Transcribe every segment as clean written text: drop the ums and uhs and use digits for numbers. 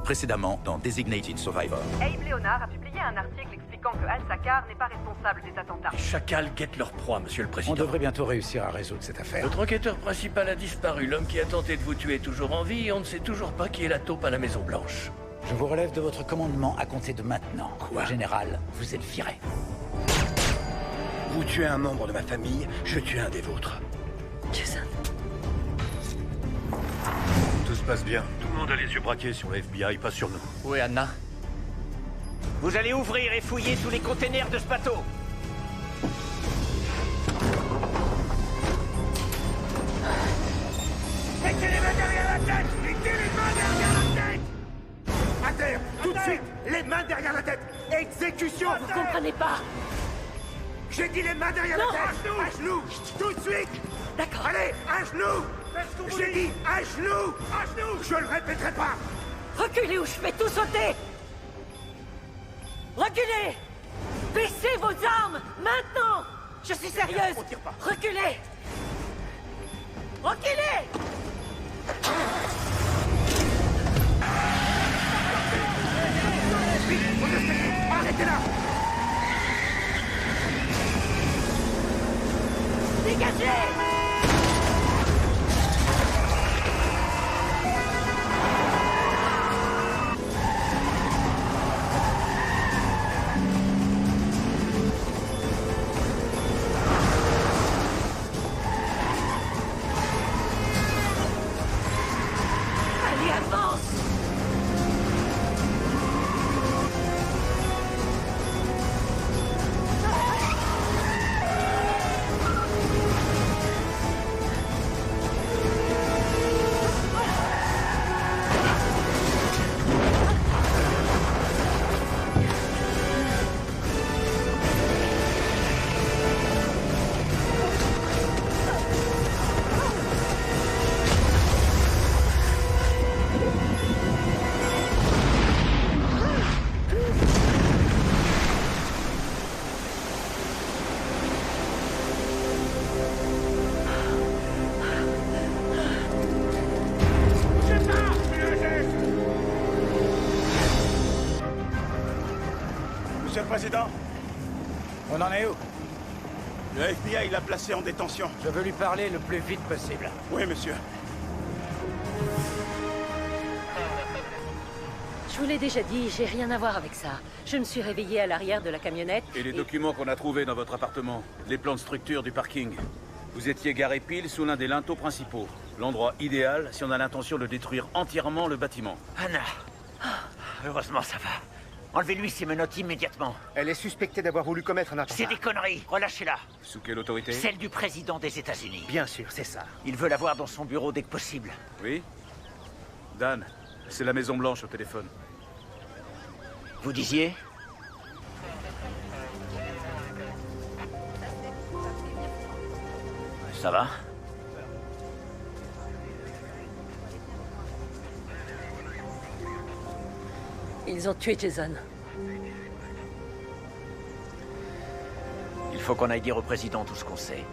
précédemment dans Designated Survivor. Abe Leonard a publié un article expliquant que Al-Sakar n'est pas responsable des attentats. Les chacals guettent leur proie, monsieur le président. On devrait bientôt réussir à résoudre cette affaire. Notre enquêteur principal a disparu. L'homme qui a tenté de vous tuer est toujours en vie et on ne sait toujours pas qui est la taupe à la Maison Blanche. Je vous relève de votre commandement à compter de maintenant. Quoi? Général, vous êtes viré. Vous tuez un membre de ma famille, je tue un des vôtres. Jason. Tout se passe bien. Tout le monde a les yeux braqués sur le FBI, pas sur nous. Où est Anna? Vous allez ouvrir et fouiller tous les containers de ce bateau. Mettez les mains derrière la tête! Mettez les mains derrière la tête! À terre! Tout de suite! Les mains derrière la tête! Exécution! Vous comprenez pas? J'ai dit les mains derrière Non. la tête! À genoux! Tout de suite! D'accord. Allez, à genoux! J'ai dit à genoux! À genoux! Je le répéterai pas! Reculez ou je fais tout sauter! Reculez! Baissez vos armes! Maintenant! Je suis sérieuse! On tire pas. Reculez! Reculez! Arrêtez là! Dégagez! Allez, avance! Monsieur le Président, On en est où? le FBI l'a placé en détention. Je veux lui parler le plus vite possible. Oui, monsieur. Je vous l'ai déjà dit, j'ai rien à voir avec ça. Je me suis réveillée à l'arrière de la camionnette. Et les documents qu'on a trouvés dans votre appartement, les plans de structure du parking. Vous étiez garé pile sous l'un des linteaux principaux. L'endroit idéal si on a l'intention de détruire entièrement le bâtiment. Anna. Heureusement, ça va. Enlevez-lui ses menottes immédiatement. Elle est suspectée d'avoir voulu commettre un attentat. C'est des conneries. Relâchez-la. Sous quelle autorité? Celle du président des États-Unis. Bien sûr, c'est ça. Il veut la voir dans son bureau dès que possible. Oui? Dan, c'est la Maison Blanche au téléphone. Vous disiez? Ça va? Ils ont tué Jason. Il faut qu'on aille dire au président tout ce qu'on sait.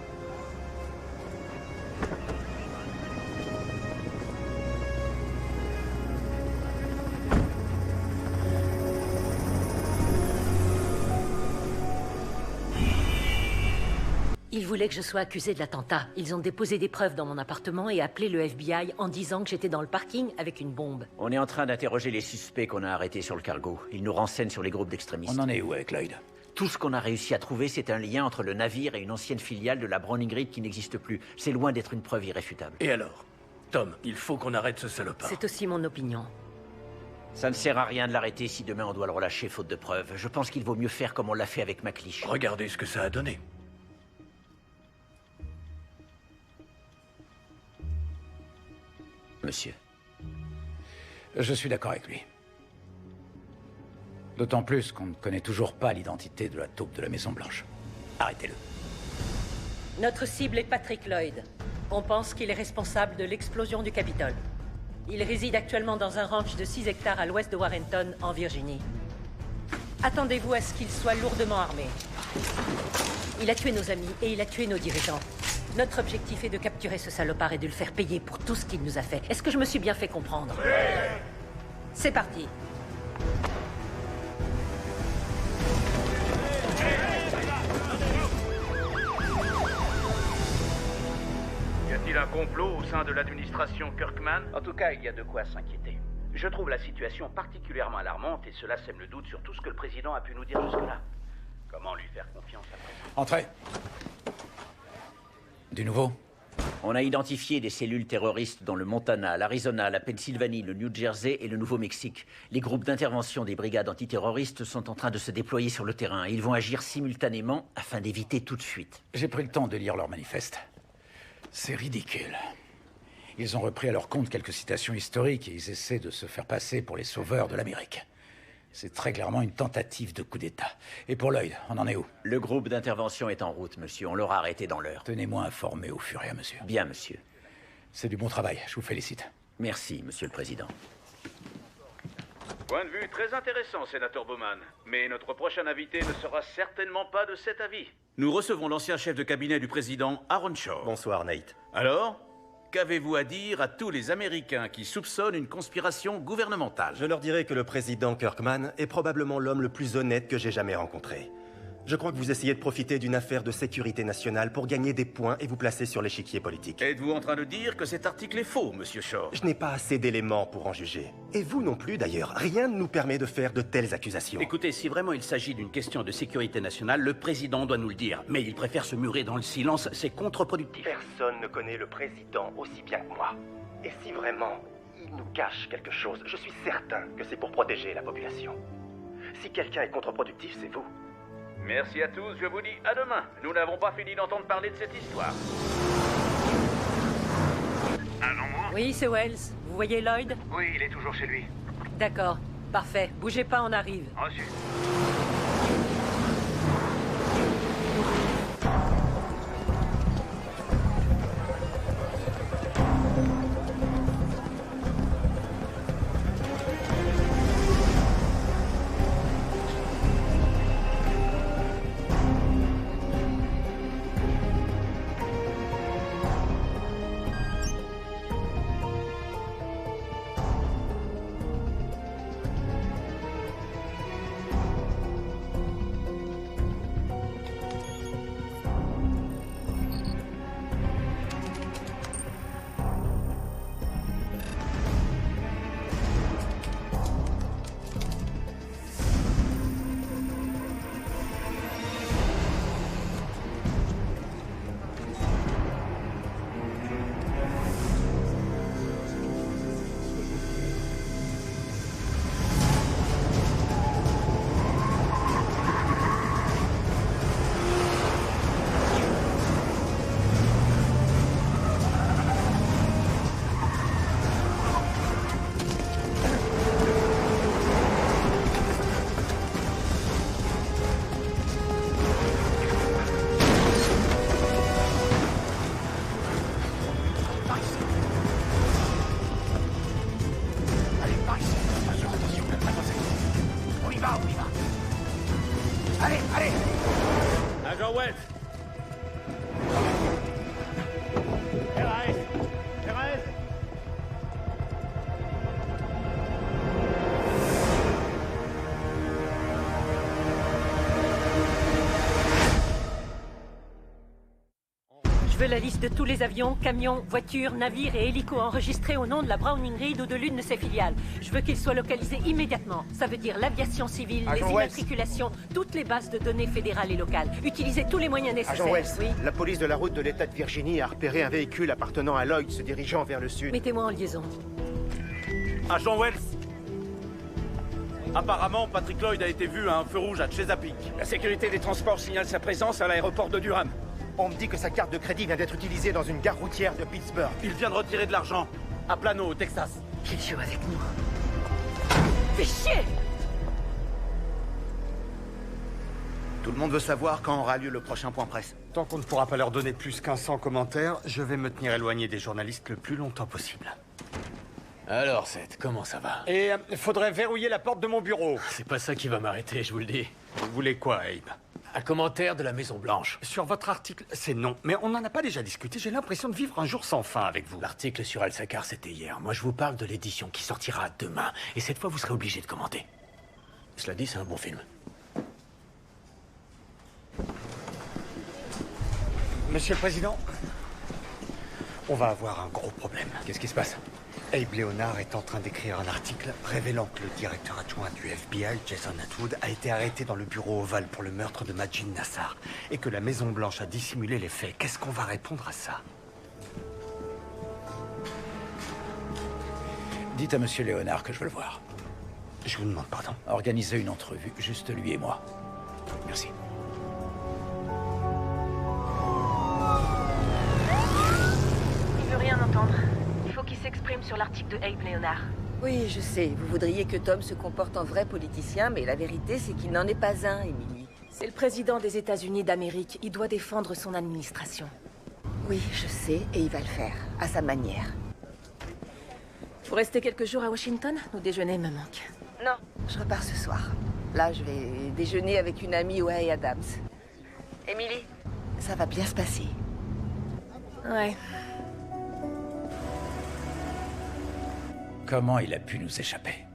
Ils voulaient que je sois accusée de l'attentat. Ils ont déposé des preuves dans mon appartement et appelé le FBI en disant que j'étais dans le parking avec une bombe. On est en train d'interroger les suspects qu'on a arrêtés sur le cargo. Ils nous renseignent sur les groupes d'extrémistes. On en est où avec Lloyd? Tout ce qu'on a réussi à trouver, c'est un lien entre le navire et une ancienne filiale de la Browning Grid qui n'existe plus. C'est loin d'être une preuve irréfutable. Et alors? Tom, il faut qu'on arrête ce salopard. C'est aussi mon opinion. Ça ne sert à rien de l'arrêter si demain on doit le relâcher faute de preuves. Je pense qu'il vaut mieux faire comme on l'a fait avec McLeish. Regardez ce que ça a donné. Monsieur. Je suis d'accord avec lui. D'autant plus qu'on ne connaît toujours pas l'identité de la taupe de la Maison Blanche. Arrêtez-le. Notre cible est Patrick Lloyd. On pense qu'il est responsable de l'explosion du Capitole. Il réside actuellement dans un ranch de 6 hectares à l'ouest de Warrenton, en Virginie. Attendez-vous à ce qu'il soit lourdement armé. Il a tué nos amis et il a tué nos dirigeants. Notre objectif est de capturer ce salopard et de le faire payer pour tout ce qu'il nous a fait. Est-ce que je me suis bien fait comprendre? C'est parti. Y a-t-il un complot au sein de l'administration Kirkman? En tout cas, il y a de quoi s'inquiéter. Je trouve la situation particulièrement alarmante et cela sème le doute sur tout ce que le président a pu nous dire jusque-là. Comment lui faire confiance à présent? Entrez. Du nouveau? On a identifié des cellules terroristes dans le Montana, l'Arizona, la Pennsylvanie, le New Jersey et le Nouveau-Mexique. Les groupes d'intervention des brigades antiterroristes sont en train de se déployer sur le terrain. Ils vont agir simultanément afin d'éviter toute fuite. J'ai pris le temps de lire leur manifeste. C'est ridicule. Ils ont repris à leur compte quelques citations historiques et ils essaient de se faire passer pour les sauveurs de l'Amérique. C'est très clairement une tentative de coup d'État. Et pour Lloyd, on en est où? Le groupe d'intervention est en route, monsieur. On l'aura arrêté dans l'heure. Tenez-moi informé au fur et à mesure. Bien, monsieur. C'est du bon travail, je vous félicite. Merci, monsieur le président. Point de vue très intéressant, sénateur Bowman. Mais notre prochain invité ne sera certainement pas de cet avis. Nous recevons l'ancien chef de cabinet du président, Aaron Shaw. Bonsoir, Nate. Alors, qu'avez-vous à dire à tous les Américains qui soupçonnent une conspiration gouvernementale? Je leur dirai que le président Kirkman est probablement l'homme le plus honnête que j'ai jamais rencontré. Je crois que vous essayez de profiter d'une affaire de sécurité nationale pour gagner des points et vous placer sur l'échiquier politique. Êtes-vous en train de dire que cet article est faux, monsieur Shaw? Je n'ai pas assez d'éléments pour en juger. Et vous non plus, d'ailleurs. Rien ne nous permet de faire de telles accusations. Écoutez, si vraiment il s'agit d'une question de sécurité nationale, le président doit nous le dire. Mais il préfère se murer dans le silence, c'est contre-productif. Personne ne connaît le président aussi bien que moi. Et si vraiment il nous cache quelque chose, je suis certain que c'est pour protéger la population. Si quelqu'un est contre-productif, c'est vous. Merci à tous, je vous dis à demain. Nous n'avons pas fini d'entendre parler de cette histoire. Allons-moi? Oui, c'est Wells. Vous voyez Lloyd? Oui, il est toujours chez lui. D'accord. Parfait. Bougez pas, on arrive. Reçu. Agent Wells. RAS. Je veux la liste de tous les avions, camions, voitures, navires et hélicos enregistrés au nom de la Browning Reed ou de l'une de ses filiales. Je veux qu'ils soient localisés immédiatement. Ça veut dire l'aviation civile, les immatriculations, toutes les bases de données fédérales et locales. Utilisez tous les moyens nécessaires. Agent West, Oui. la police de la route de l'État de Virginie a repéré un véhicule appartenant à Lloyd se dirigeant vers le sud. Mettez-moi en liaison. Agent Wells. Apparemment, Patrick Lloyd a été vu à un feu rouge à Chesapeake. La sécurité des transports signale sa présence à l'aéroport de Durham. On me dit que sa carte de crédit vient d'être utilisée dans une gare routière de Pittsburgh. Il vient de retirer de l'argent à Plano, au Texas. Qu'il joue avec nous. Fais chier! Tout le monde veut savoir quand aura lieu le prochain point presse. Tant qu'on ne pourra pas leur donner plus qu'un 100 commentaires, je vais me tenir éloigné des journalistes le plus longtemps possible. Alors, Seth, comment ça va? Et faudrait verrouiller la porte de mon bureau. C'est pas ça qui va m'arrêter, je vous le dis. Vous voulez quoi, Abe? Un commentaire de la Maison Blanche. Sur votre article, c'est non. Mais on n'en a pas déjà discuté. J'ai l'impression de vivre un jour sans fin avec vous. L'article sur Al-Sakar, c'était hier. Moi, je vous parle de l'édition qui sortira demain. Et cette fois, vous serez obligé de commenter. Cela dit, c'est un bon film. Monsieur le Président, on va avoir un gros problème. Qu'est-ce qui se passe? Abe Leonard est en train d'écrire un article révélant que le directeur adjoint du FBI, Jason Atwood, a été arrêté dans le bureau ovale pour le meurtre de Majid Nassar et que la Maison-Blanche a dissimulé les faits. Qu'est-ce qu'on va répondre à ça? Dites à Monsieur Leonard que je veux le voir. Je vous demande pardon. Organisez une entrevue, juste lui et moi. Merci. Il veut rien entendre. Il faut qu'il s'exprime sur l'article de Abe Leonard. Oui, je sais. Vous voudriez que Tom se comporte en vrai politicien, mais la vérité, c'est qu'il n'en est pas un, Emily. C'est le président des États-Unis d'Amérique. Il doit défendre son administration. Oui, je sais, et il va le faire, à sa manière. Vous restez quelques jours à Washington? Nos déjeuners me manquent. Non, je repars ce soir. Là, je vais déjeuner avec une amie, Way Adams. Emily, ça va bien se passer. Ouais. Comment il a pu nous échapper?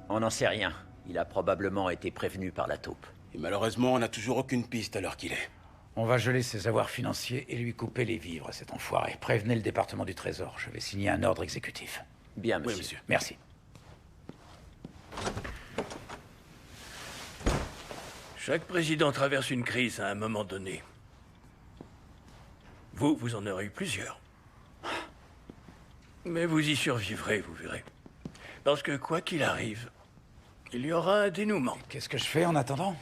On n'en sait rien. Il a probablement été prévenu par la taupe. Et malheureusement, on n'a toujours aucune piste à l'heure qu'il est. On va geler ses avoirs financiers et lui couper les vivres à cet enfoiré. Prévenez le département du Trésor. Je vais signer un ordre exécutif. Bien, monsieur. Oui, monsieur. Merci. Chaque président traverse une crise à un moment donné. Vous en aurez eu plusieurs. Mais vous y survivrez, vous verrez. Parce que quoi qu'il arrive, il y aura un dénouement. Qu'est-ce que je fais en attendant?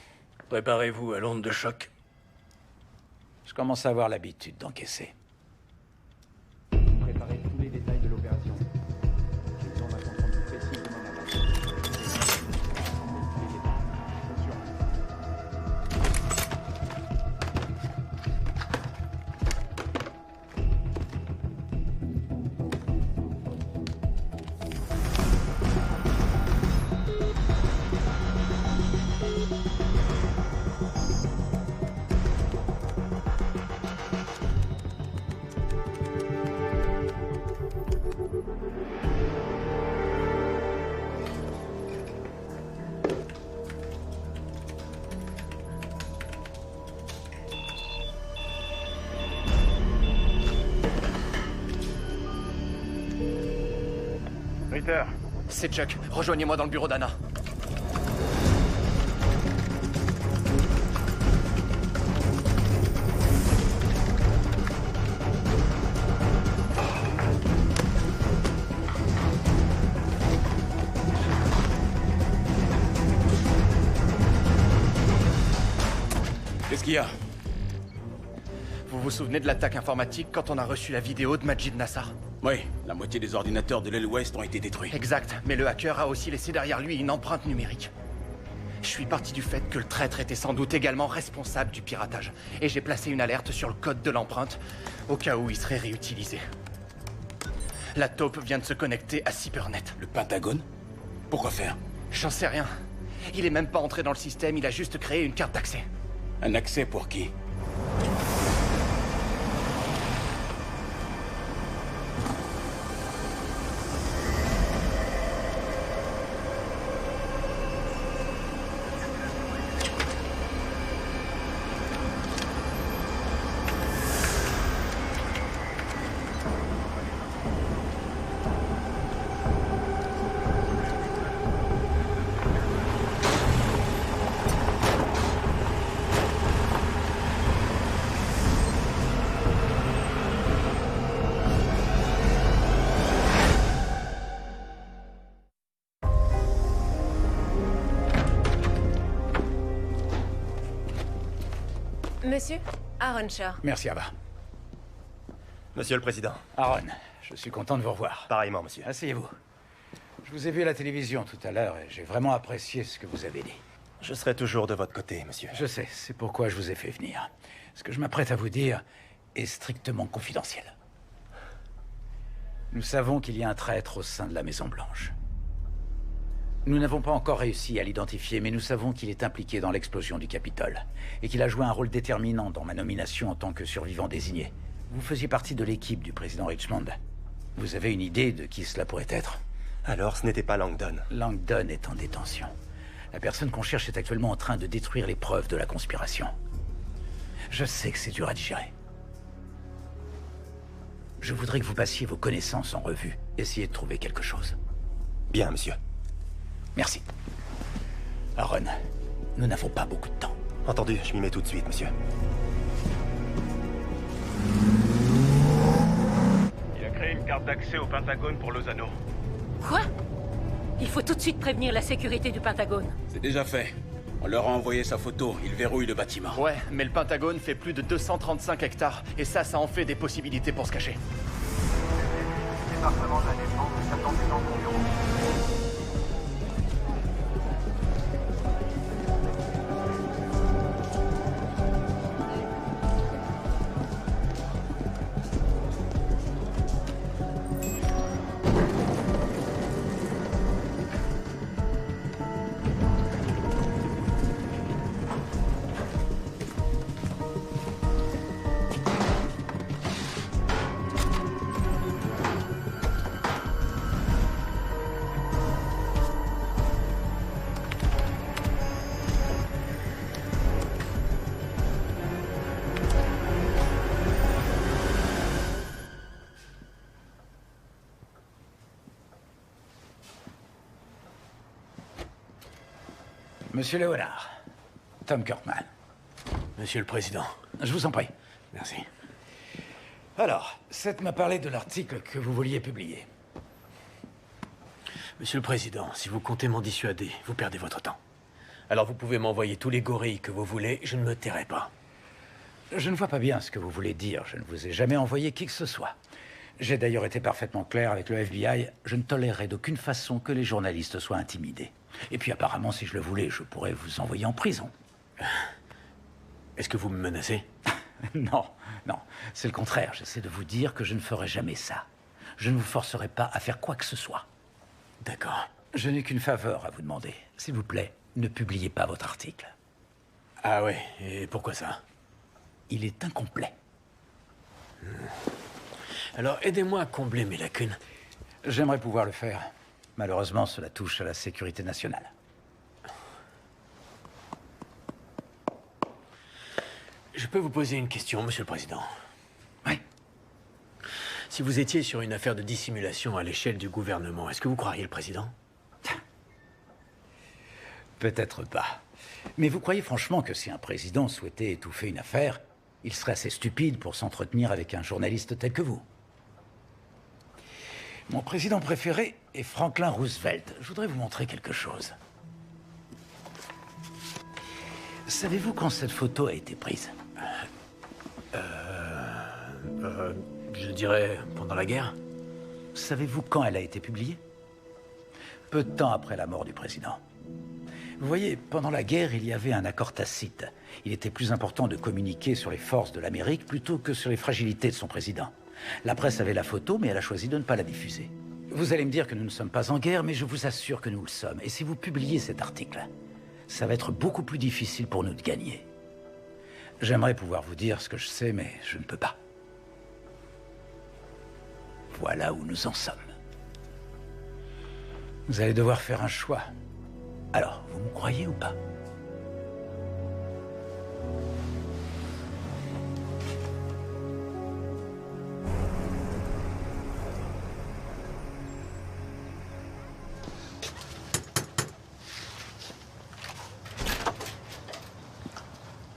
Préparez-vous à l'onde de choc. Je commence à avoir l'habitude d'encaisser. Préparez tous les détails de l'opération. J'ai besoin d'un compte rendu précis de mon attaque. Ritter. C'est Chuck. Rejoignez-moi dans le bureau d'Anna. Qu'est-ce qu'il y a? Vous vous souvenez de l'attaque informatique quand on a reçu la vidéo de Majid Nassar? Oui, la moitié des ordinateurs de l'aile ouest ont été détruits. Exact, mais le hacker a aussi laissé derrière lui une empreinte numérique. Je suis parti du fait que le traître était sans doute également responsable du piratage. Et j'ai placé une alerte sur le code de l'empreinte, au cas où il serait réutilisé. La taupe vient de se connecter à Cybernet. Le Pentagone? Pourquoi faire? J'en sais rien. Il est même pas entré dans le système, il a juste créé une carte d'accès. Un accès pour qui? Monsieur, Aaron Shaw. Merci, Ava. Monsieur le Président. Aaron, je suis content de vous revoir. Pareillement, monsieur. Asseyez-vous. Je vous ai vu à la télévision tout à l'heure et j'ai vraiment apprécié ce que vous avez dit. Je serai toujours de votre côté, monsieur. Je sais, c'est pourquoi je vous ai fait venir. Ce que je m'apprête à vous dire est strictement confidentiel. Nous savons qu'il y a un traître au sein de la Maison-Blanche. Nous n'avons pas encore réussi à l'identifier, mais nous savons qu'il est impliqué dans l'explosion du Capitole et qu'il a joué un rôle déterminant dans ma nomination en tant que survivant désigné. Vous faisiez partie de l'équipe du président Richmond. Vous avez une idée de qui cela pourrait être? Alors, ce n'était pas Langdon. Langdon est en détention. La personne qu'on cherche est actuellement en train de détruire les preuves de la conspiration. Je sais que c'est dur à digérer. Je voudrais que vous passiez vos connaissances en revue. Essayez de trouver quelque chose. Bien, monsieur. Merci. Aaron, nous n'avons pas beaucoup de temps. Entendu, je m'y mets tout de suite, monsieur. Il a créé une carte d'accès au Pentagone pour Lozano. Quoi? Il faut tout de suite prévenir la sécurité du Pentagone. C'est déjà fait. On leur a envoyé sa photo, ils verrouillent le bâtiment. Ouais, mais le Pentagone fait plus de 235 hectares, et ça en fait des possibilités pour se cacher. Département de la Défense, attendez dans mon bureau. Monsieur Léonard, Tom Kirkman. Monsieur le Président. Je vous en prie. Merci. Alors, Seth m'a parlé de l'article que vous vouliez publier. Monsieur le Président, si vous comptez m'en dissuader, vous perdez votre temps. Alors vous pouvez m'envoyer tous les gorilles que vous voulez, je ne me tairai pas. Je ne vois pas bien ce que vous voulez dire. Je ne vous ai jamais envoyé qui que ce soit. J'ai d'ailleurs été parfaitement clair avec le FBI. Je ne tolérerai d'aucune façon que les journalistes soient intimidés. Et puis apparemment, si je le voulais, je pourrais vous envoyer en prison. Est-ce que vous me menacez? Non, non. C'est le contraire. J'essaie de vous dire que je ne ferai jamais ça. Je ne vous forcerai pas à faire quoi que ce soit. D'accord. Je n'ai qu'une faveur à vous demander. S'il vous plaît, ne publiez pas votre article. Ah ouais, et pourquoi ça? Il est incomplet. Alors aidez-moi à combler mes lacunes. J'aimerais pouvoir le faire. Malheureusement, cela touche à la sécurité nationale. Je peux vous poser une question, Monsieur le Président? Oui. Si vous étiez sur une affaire de dissimulation à l'échelle du gouvernement, est-ce que vous croiriez le Président? Peut-être pas. Mais vous croyez franchement que si un président souhaitait étouffer une affaire, il serait assez stupide pour s'entretenir avec un journaliste tel que vous? Mon président préféré est Franklin Roosevelt. Je voudrais vous montrer quelque chose. Savez-vous quand cette photo a été prise? Je dirais pendant la guerre. Savez-vous quand elle a été publiée? Peu de temps après la mort du président. Vous voyez, pendant la guerre, il y avait un accord tacite. Il était plus important de communiquer sur les forces de l'Amérique plutôt que sur les fragilités de son président. La presse avait la photo, mais elle a choisi de ne pas la diffuser. Vous allez me dire que nous ne sommes pas en guerre, mais je vous assure que nous le sommes. Et si vous publiez cet article, ça va être beaucoup plus difficile pour nous de gagner. J'aimerais pouvoir vous dire ce que je sais, mais je ne peux pas. Voilà où nous en sommes. Vous allez devoir faire un choix. Alors, vous me croyez ou pas?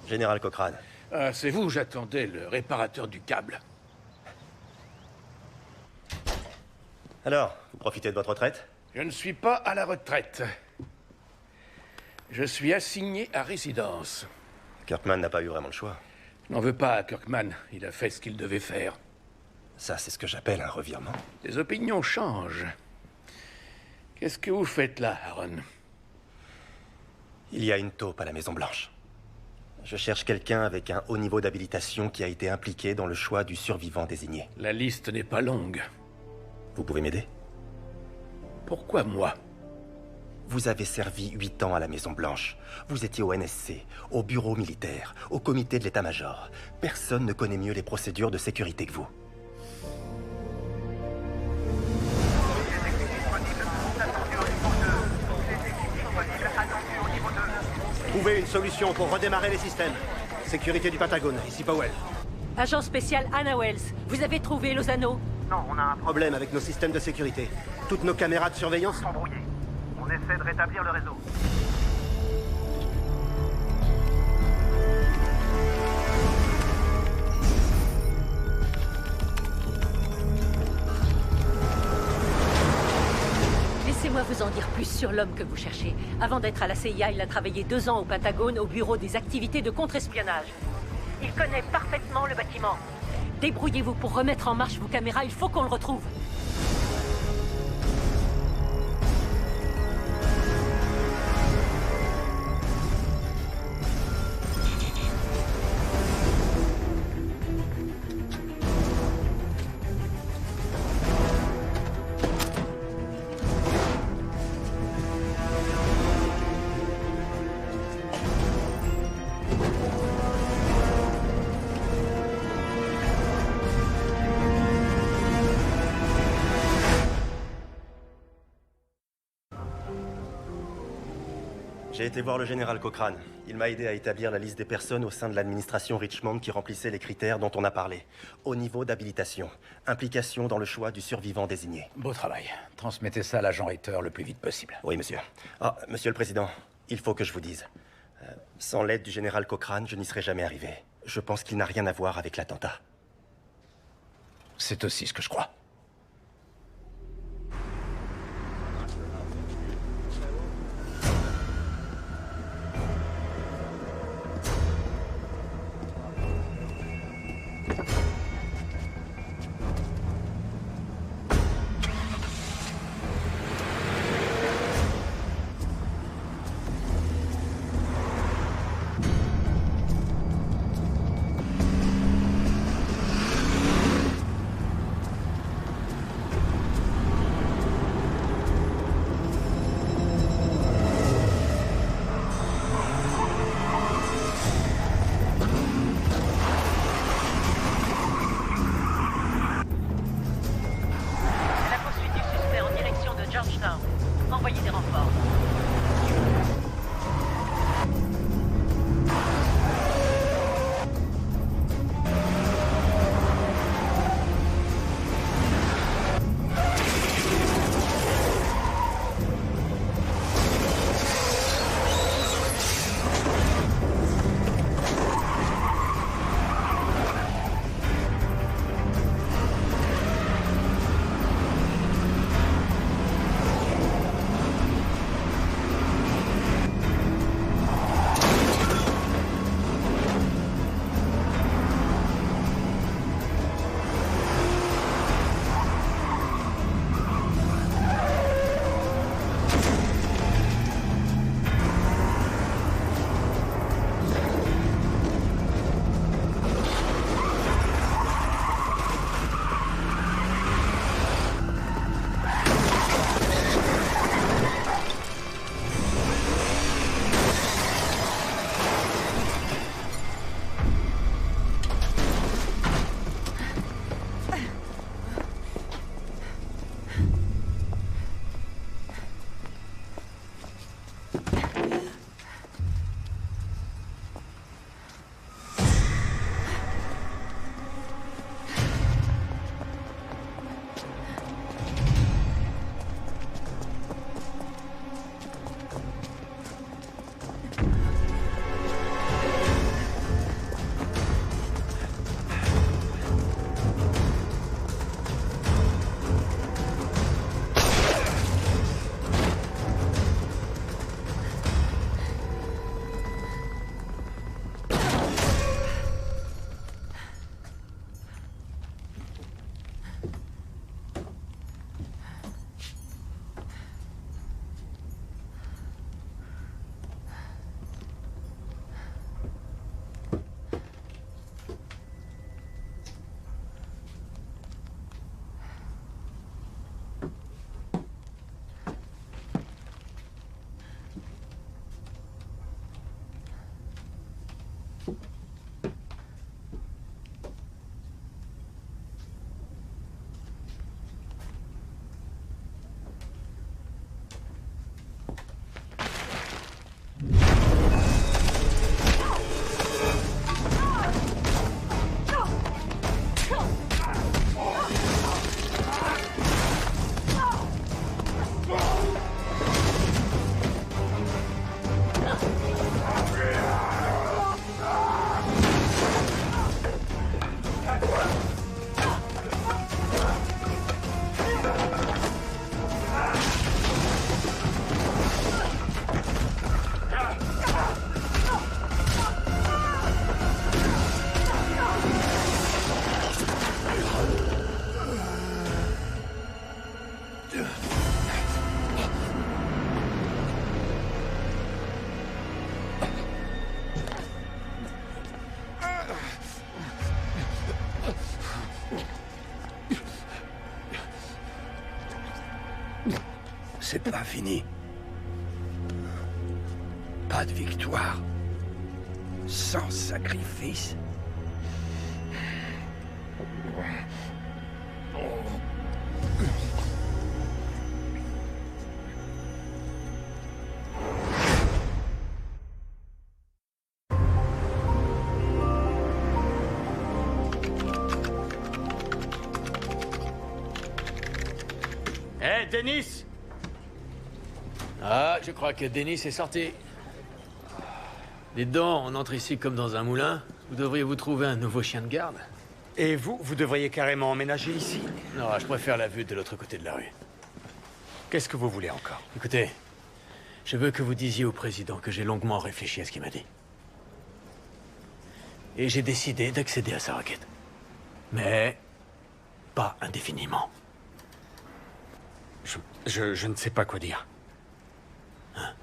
Général Cochrane. Ah, c'est vous, j'attendais, le réparateur du câble. Alors, vous profitez de votre retraite? Je ne suis pas à la retraite. Je suis assigné à résidence. Kirkman n'a pas eu vraiment le choix. Je n'en veux pas à Kirkman. Il a fait ce qu'il devait faire. Ça, c'est ce que j'appelle un revirement. Les opinions changent. Qu'est-ce que vous faites là, Aaron? Il y a une taupe à la Maison-Blanche. Je cherche quelqu'un avec un haut niveau d'habilitation qui a été impliqué dans le choix du survivant désigné. La liste n'est pas longue. Vous pouvez m'aider? Pourquoi moi? Vous avez servi 8 ans à la Maison-Blanche. Vous étiez au NSC, au bureau militaire, au comité de l'état-major. Personne ne connaît mieux les procédures de sécurité que vous. Trouvez une solution pour redémarrer les systèmes. Sécurité du Pentagone, ici Powell. Agent spécial Anna Wells, vous avez trouvé Lozano? Non, on a un problème avec nos systèmes de sécurité. Toutes nos caméras de surveillance sont brouillées. On essaie de rétablir le réseau. Laissez-moi vous en dire plus sur l'homme que vous cherchez. Avant d'être à la CIA, il a travaillé 2 ans au Pentagone au bureau des activités de contre-espionnage. Il connaît parfaitement le bâtiment. Débrouillez-vous pour remettre en marche vos caméras, il faut qu'on le retrouve. J'ai été voir le général Cochrane. Il m'a aidé à établir la liste des personnes au sein de l'administration Richmond qui remplissaient les critères dont on a parlé. Au niveau d'habilitation, implication dans le choix du survivant désigné. Beau travail. Transmettez ça à l'agent Ritter le plus vite possible. Oui, monsieur. Ah, monsieur le Président, il faut que je vous dise. Sans l'aide du général Cochrane, je n'y serais jamais arrivé. Je pense qu'il n'a rien à voir avec l'attentat. C'est aussi ce que je crois. C'est pas fini. Pas de victoire sans sacrifice. Hé, Dennis! Ah, je crois que Dennis est sorti. Dites donc, on entre ici comme dans un moulin. Vous devriez vous trouver un nouveau chien de garde. Et vous devriez carrément emménager ici. Non, je préfère la vue de l'autre côté de la rue. Qu'est-ce que vous voulez encore? Écoutez, je veux que vous disiez au président que j'ai longuement réfléchi à ce qu'il m'a dit. Et j'ai décidé d'accéder à sa requête. Mais pas indéfiniment. Je ne sais pas quoi dire. Hein?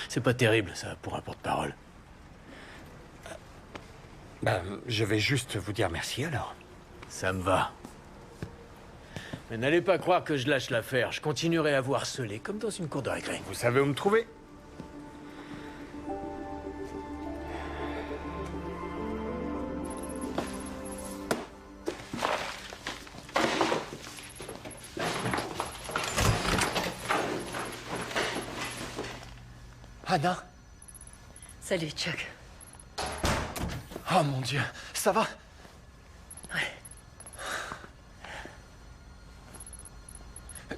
C'est pas terrible, ça, pour un porte-parole. Je vais juste vous dire merci, alors. Ça me va. Mais n'allez pas croire que je lâche l'affaire. Je continuerai à vous harceler, comme dans une cour de récré. Vous savez où me trouver? Anna? Salut, Chuck. Oh mon Dieu, ça va? Ouais.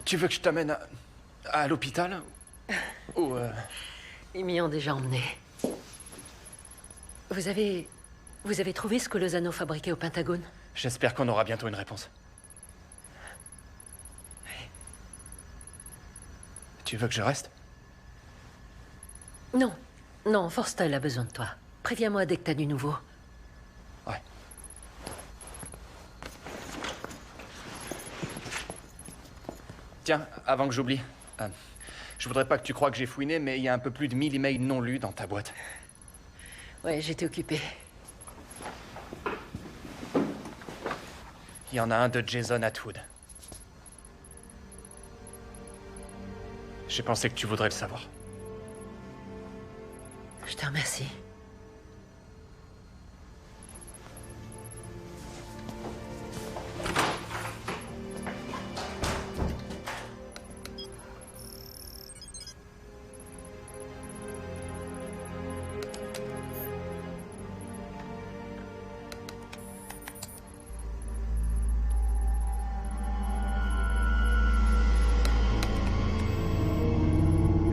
Tu veux que je t'amène à l'hôpital? Ou Ils m'y ont déjà emmené. Vous avez trouvé ce que Lozano fabriquait au Pentagone? J'espère qu'on aura bientôt une réponse. Oui. Tu veux que je reste? Non. Non, Forstel a besoin de toi. Préviens-moi dès que t'as du nouveau. Ouais. Tiens, avant que j'oublie, je voudrais pas que tu crois que j'ai fouiné, mais il y a un peu plus de 1000 emails non lus dans ta boîte. Ouais, j'étais occupée. Il y en a un de Jason Atwood. J'ai pensé que tu voudrais le savoir. Je te remercie.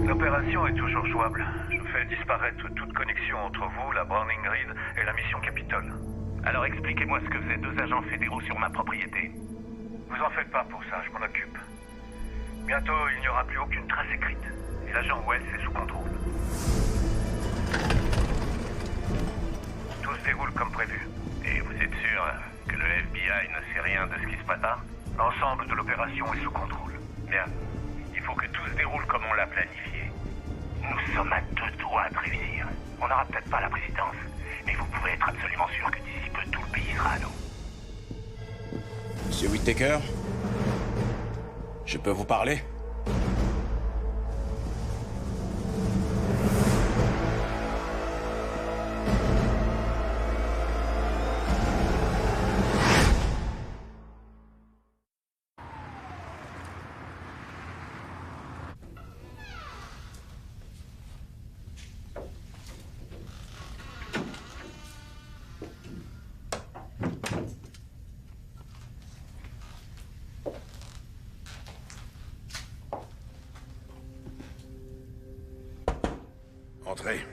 L'opération est toujours jouable. Je fais disparaître toute connexion entre vous, la Browning Grid et la mission Capitol. Alors expliquez-moi ce que faisaient 2 agents fédéraux sur ma propriété. Vous en faites pas pour ça, je m'en occupe. Bientôt, il n'y aura plus aucune trace écrite. Et l'agent Wells est sous contrôle. Tout se déroule comme prévu. Et vous êtes sûr que le FBI ne sait rien de ce qui se passe là? L'ensemble de l'opération est sous contrôle. Bien. Il faut que tout se déroule comme on l'a planifié. Nous sommes à 2 doigts de réussir. On n'aura peut-être pas la présidence, mais vous pouvez être absolument sûr que d'ici peu, tout le pays sera à nous. Monsieur Whittaker? Je peux vous parler? Entrez.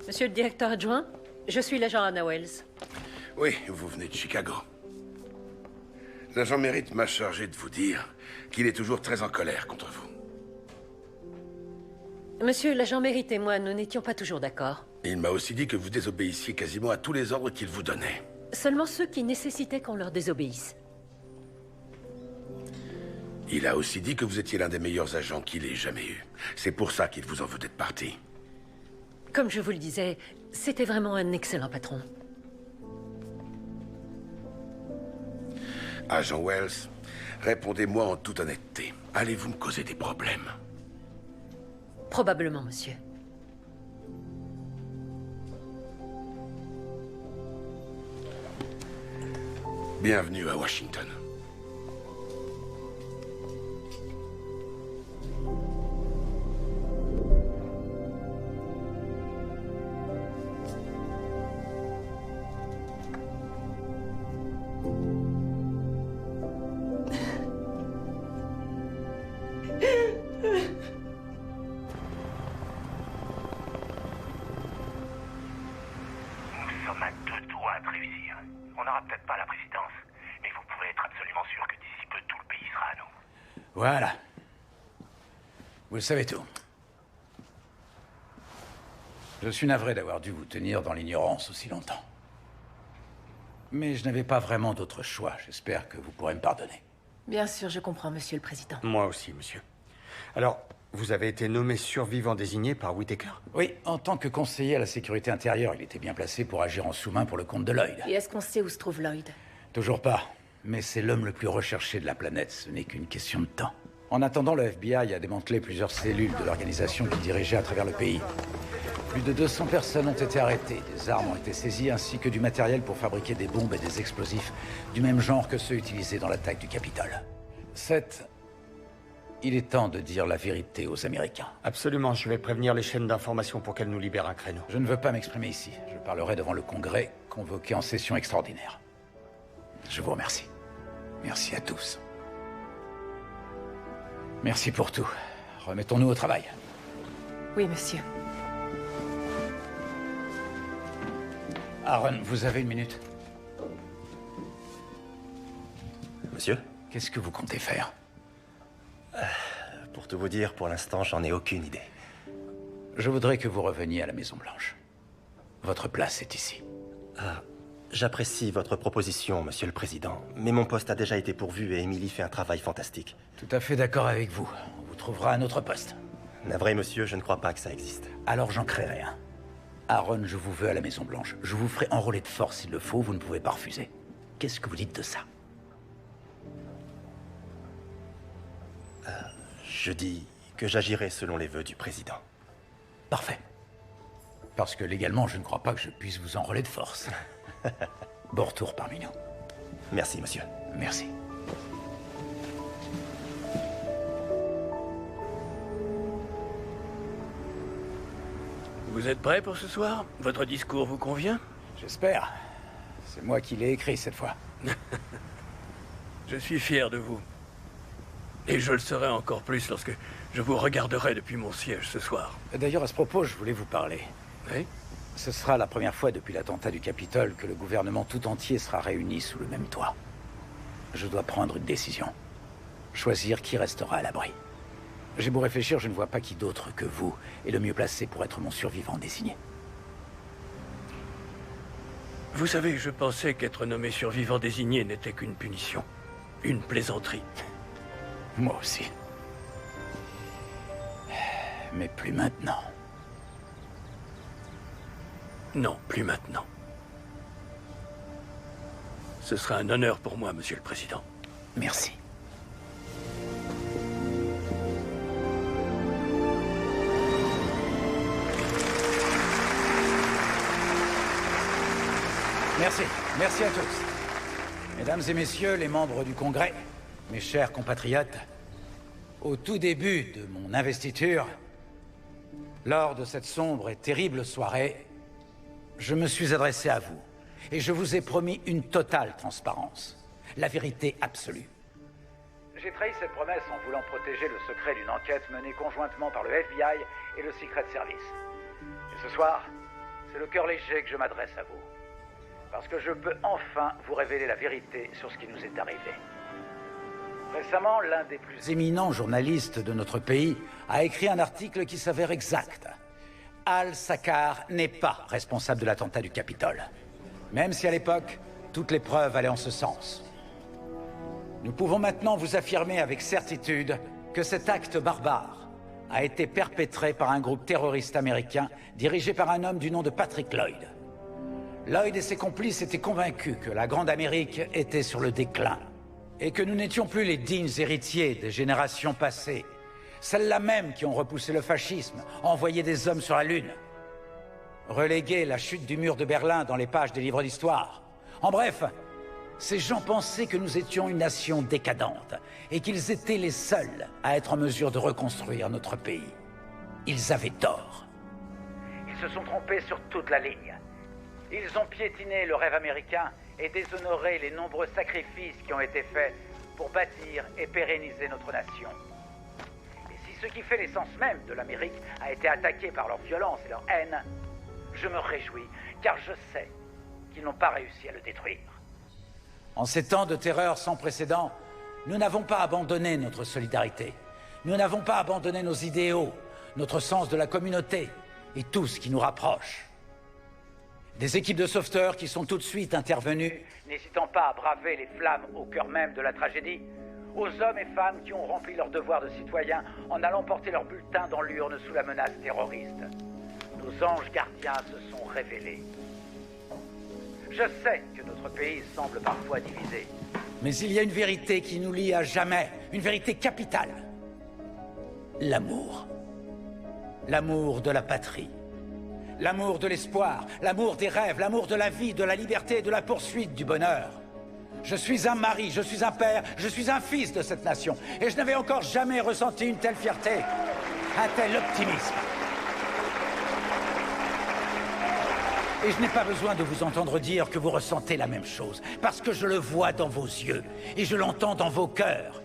Monsieur le directeur adjoint, je suis l'agent Anna Wells. Oui, vous venez de Chicago. L'agent Merritt m'a chargé de vous dire qu'il est toujours très en colère contre vous. Monsieur l'agent Merritt et moi, nous n'étions pas toujours d'accord. Il m'a aussi dit que vous désobéissiez quasiment à tous les ordres qu'il vous donnait. Seulement ceux qui nécessitaient qu'on leur désobéisse. Il a aussi dit que vous étiez l'un des meilleurs agents qu'il ait jamais eu. C'est pour ça qu'il vous en veut d'être parti. Comme je vous le disais, c'était vraiment un excellent patron. Agent Wells, répondez-moi en toute honnêteté. Allez-vous me causer des problèmes? Probablement, monsieur. Bienvenue à Washington. Nous sommes à 2 doigts de réussir. On n'aura peut-être pas la présidence, mais vous pouvez être absolument sûr que d'ici peu, tout le pays sera à nous. Voilà. Vous le savez tout. Je suis navré d'avoir dû vous tenir dans l'ignorance aussi longtemps. Mais je n'avais pas vraiment d'autre choix. J'espère que vous pourrez me pardonner. Bien sûr, je comprends, monsieur le président. Moi aussi, monsieur. Alors, vous avez été nommé survivant désigné par Whitaker? Oui, en tant que conseiller à la sécurité intérieure, il était bien placé pour agir en sous-main pour le compte de Lloyd. Et est-ce qu'on sait où se trouve Lloyd? Toujours pas. Mais c'est l'homme le plus recherché de la planète. Ce n'est qu'une question de temps. En attendant, le FBI a démantelé plusieurs cellules de l'organisation qu'il dirigeait à travers le pays. Plus de 200 personnes ont été arrêtées, des armes ont été saisies ainsi que du matériel pour fabriquer des bombes et des explosifs du même genre que ceux utilisés dans l'attaque du Capitole. Seth, il est temps de dire la vérité aux Américains. Absolument, je vais prévenir les chaînes d'information pour qu'elles nous libèrent un créneau. Je ne veux pas m'exprimer ici. Je parlerai devant le Congrès, convoqué en session extraordinaire. Je vous remercie. Merci à tous. Merci pour tout. Remettons-nous au travail. Oui, monsieur. Aaron, vous avez une minute? Monsieur? Qu'est-ce que vous comptez faire? Pour tout vous dire, pour l'instant, j'en ai aucune idée. Je voudrais que vous reveniez à la Maison-Blanche. Votre place est ici. Ah, j'apprécie votre proposition, monsieur le président, mais mon poste a déjà été pourvu et Emily fait un travail fantastique. Tout à fait d'accord avec vous. On vous trouvera un autre poste. Navré, monsieur, je ne crois pas que ça existe. Alors j'en créerai un. Aaron, je vous veux à la Maison-Blanche. Je vous ferai enrôler de force s'il le faut, vous ne pouvez pas refuser. Qu'est-ce que vous dites de ça? Je dis que j'agirai selon les vœux du président. Parfait. Parce que légalement, je ne crois pas que je puisse vous enrôler de force. Bon retour parmi nous. Merci, monsieur. Merci. Vous êtes prêts pour ce soir? Votre discours vous convient? J'espère. C'est moi qui l'ai écrit cette fois. Je suis fier de vous. Et je le serai encore plus lorsque je vous regarderai depuis mon siège ce soir. D'ailleurs, à ce propos, je voulais vous parler. Oui? Ce sera la première fois depuis l'attentat du Capitole que le gouvernement tout entier sera réuni sous le même toit. Je dois prendre une décision. Choisir qui restera à l'abri. J'ai beau réfléchir, je ne vois pas qui d'autre que vous est le mieux placé pour être mon survivant désigné. Vous savez, je pensais qu'être nommé survivant désigné n'était qu'une punition. Une plaisanterie. Moi aussi. Mais plus maintenant. Non, plus maintenant. Ce sera un honneur pour moi, monsieur le président. Merci. Merci. Merci à tous. Mesdames et messieurs, les membres du Congrès, mes chers compatriotes, au tout début de mon investiture, lors de cette sombre et terrible soirée, je me suis adressé à vous et je vous ai promis une totale transparence, la vérité absolue. J'ai trahi cette promesse en voulant protéger le secret d'une enquête menée conjointement par le FBI et le Secret Service. Et ce soir, c'est le cœur léger que je m'adresse à vous. Parce que je peux enfin vous révéler la vérité sur ce qui nous est arrivé. Récemment, l'un des plus éminents journalistes de notre pays a écrit un article qui s'avère exact. Al-Sakkar n'est pas responsable de l'attentat du Capitole. Même si à l'époque, toutes les preuves allaient en ce sens. Nous pouvons maintenant vous affirmer avec certitude que cet acte barbare a été perpétré par un groupe terroriste américain dirigé par un homme du nom de Patrick Lloyd. Lloyd et ses complices étaient convaincus que la Grande Amérique était sur le déclin. Et que nous n'étions plus les dignes héritiers des générations passées. Celles-là même qui ont repoussé le fascisme, envoyé des hommes sur la Lune. Relégué la chute du mur de Berlin dans les pages des livres d'histoire. En bref, ces gens pensaient que nous étions une nation décadente et qu'ils étaient les seuls à être en mesure de reconstruire notre pays. Ils avaient tort. Ils se sont trompés sur toute la ligne. Ils ont piétiné le rêve américain et déshonoré les nombreux sacrifices qui ont été faits pour bâtir et pérenniser notre nation. Et si ce qui fait l'essence même de l'Amérique a été attaqué par leur violence et leur haine, je me réjouis, car je sais qu'ils n'ont pas réussi à le détruire. En ces temps de terreur sans précédent, nous n'avons pas abandonné notre solidarité. Nous n'avons pas abandonné nos idéaux, notre sens de la communauté et tout ce qui nous rapproche. Des équipes de sauveteurs qui sont tout de suite intervenues, n'hésitant pas à braver les flammes au cœur même de la tragédie, aux hommes et femmes qui ont rempli leur devoir de citoyens en allant porter leur bulletin dans l'urne sous la menace terroriste. Nos anges gardiens se sont révélés. Je sais que notre pays semble parfois divisé. Mais il y a une vérité qui nous lie à jamais, une vérité capitale. L'amour. L'amour de la patrie. L'amour de l'espoir, l'amour des rêves, l'amour de la vie, de la liberté et de la poursuite du bonheur. Je suis un mari, je suis un père, je suis un fils de cette nation. Et je n'avais encore jamais ressenti une telle fierté, un tel optimisme. Et je n'ai pas besoin de vous entendre dire que vous ressentez la même chose, parce que je le vois dans vos yeux, et je l'entends dans vos cœurs.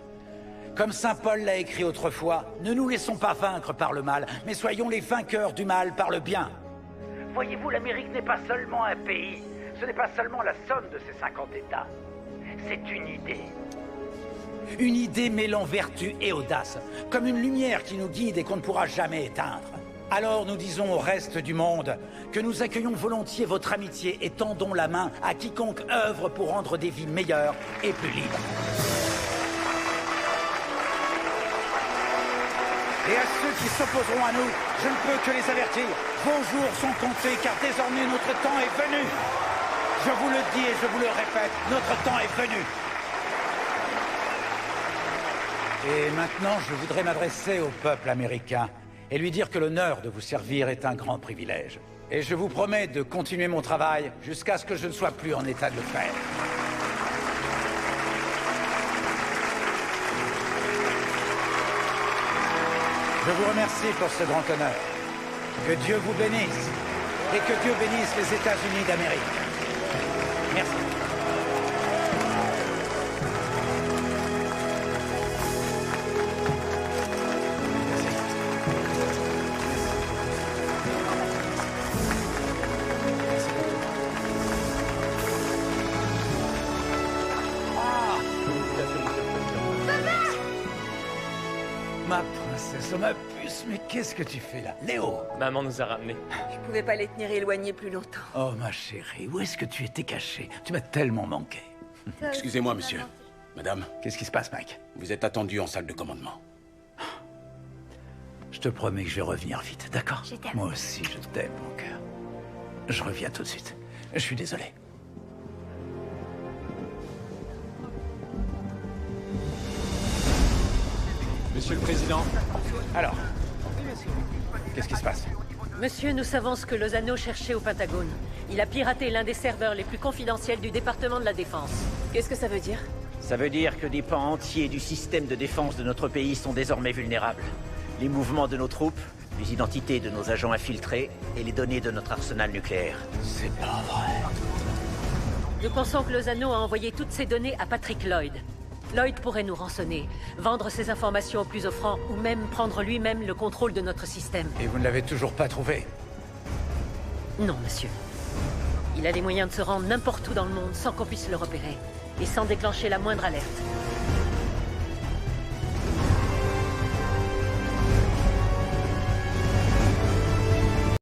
Comme saint Paul l'a écrit autrefois, ne nous laissons pas vaincre par le mal, mais soyons les vainqueurs du mal par le bien. Voyez-vous, l'Amérique n'est pas seulement un pays, ce n'est pas seulement la somme de ses 50 États. C'est une idée. Une idée mêlant vertu et audace, comme une lumière qui nous guide et qu'on ne pourra jamais éteindre. Alors nous disons au reste du monde que nous accueillons volontiers votre amitié et tendons la main à quiconque œuvre pour rendre des vies meilleures et plus libres. Et à ceux qui s'opposeront à nous, je ne peux que les avertir. Vos jours sont comptés car désormais notre temps est venu. Je vous le dis et je vous le répète, notre temps est venu. Et maintenant, je voudrais m'adresser au peuple américain et lui dire que l'honneur de vous servir est un grand privilège. Et je vous promets de continuer mon travail jusqu'à ce que je ne sois plus en état de le faire. Je vous remercie pour ce grand honneur. Que Dieu vous bénisse et que Dieu bénisse les États-Unis d'Amérique. Merci. Ma princesse, ma puce, mais qu'est-ce que tu fais là? Léo! Maman nous a ramenés. Je pouvais pas les tenir éloignés plus longtemps. Oh, ma chérie, où est-ce que tu étais cachée? Tu m'as tellement manqué. Excusez-moi, monsieur. Madame. Qu'est-ce qui se passe, Mike? Vous êtes attendu en salle de commandement. Je te promets que je vais revenir vite, d'accord? Moi aussi, je t'aime, mon cœur. Je reviens tout de suite. Je suis désolé. Monsieur le Président. Alors, qu'est-ce qui se passe? Monsieur, nous savons ce que Lozano cherchait au Pentagone. Il a piraté l'un des serveurs les plus confidentiels du département de la Défense. Qu'est-ce que ça veut dire? Ça veut dire que des pans entiers du système de défense de notre pays sont désormais vulnérables. Les mouvements de nos troupes, les identités de nos agents infiltrés et les données de notre arsenal nucléaire. C'est pas vrai. Nous pensons que Lozano a envoyé toutes ces données à Patrick Lloyd. Lloyd pourrait nous rançonner, vendre ces informations au plus offrant ou même prendre lui-même le contrôle de notre système. Et vous ne l'avez toujours pas trouvé? Non, monsieur. Il a les moyens de se rendre n'importe où dans le monde sans qu'on puisse le repérer et sans déclencher la moindre alerte.